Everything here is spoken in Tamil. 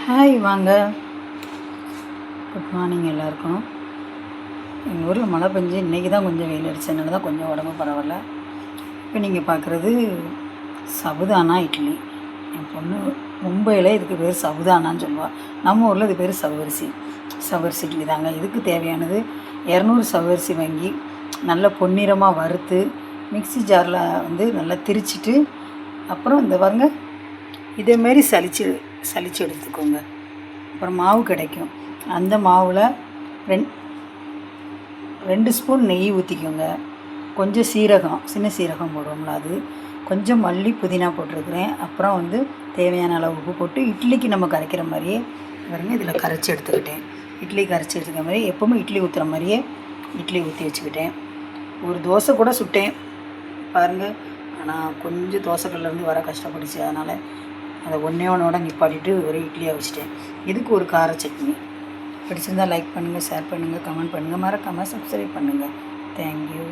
ஹாய் வாங்க. குட் மார்னிங் எல்லாருக்கும். எங்கள் ஊரில் மழை பெஞ்சு இன்றைக்கி தான் கொஞ்சம் வெயில் அடிச்சதுனால தான் கொஞ்சம் உடம்பு பரவாயில்ல. இப்போ நீங்கள் பார்க்குறது சபுதானா இட்லி. என் பொண்ணு மும்பையில் இதுக்கு பேர் சபுதானான்னு சொல்லுவாள். நம்ம ஊரில் இது பேர் சவ்வரிசி. சவ்வரிசி இட்லி தாங்க. இதுக்கு தேவையானது 200 சவ்வரிசி வாங்கி நல்லா பொன்னிறமாக வறுத்து மிக்ஸி ஜாரில் நல்லா திரிச்சிட்டு, அப்புறம் இந்த பாருங்க இதேமாரி சலிச்சு எடுத்துக்கோங்க. அப்புறம் மாவு கிடைக்கும். அந்த மாவில் 2 ஸ்பூன் நெய் ஊற்றிக்கோங்க. கொஞ்சம் சீரகம், சின்ன சீரகம் போடுவோம்ல அது, கொஞ்சம் மல்லி புதினா போட்டிருக்கிறேன். அப்புறம் தேவையான அளவு உப்பு போட்டு இட்லிக்கு நம்ம கரைக்கிற மாதிரியே பாருங்க இதில் கரைச்சி எடுத்துக்கிட்டேன். இட்லி கரைச்சி எடுத்துக்கிற மாதிரி எப்போவுமே இட்லி ஊற்றுற மாதிரியே இட்லி ஊற்றி வச்சுக்கிட்டேன். ஒரு தோசை கூட சுட்டேன் பாருங்கள். ஆனால் கொஞ்சம் தோசைக்கல்லேருந்து வர கஷ்டப்பட்டுச்சு, அதனால் அதை ஒன்றோட நிப்பாட்டிட்டு ஒரு இட்லியாக வச்சுட்டேன். இதுக்கு ஒரு கார சட்னி. பிடிச்சிருந்தால் லைக் பண்ணுங்கள், ஷேர் பண்ணுங்கள், கமெண்ட் பண்ணுங்கள், மறக்காமல் சப்ஸ்கிரைப் பண்ணுங்கள். தேங்க்யூ.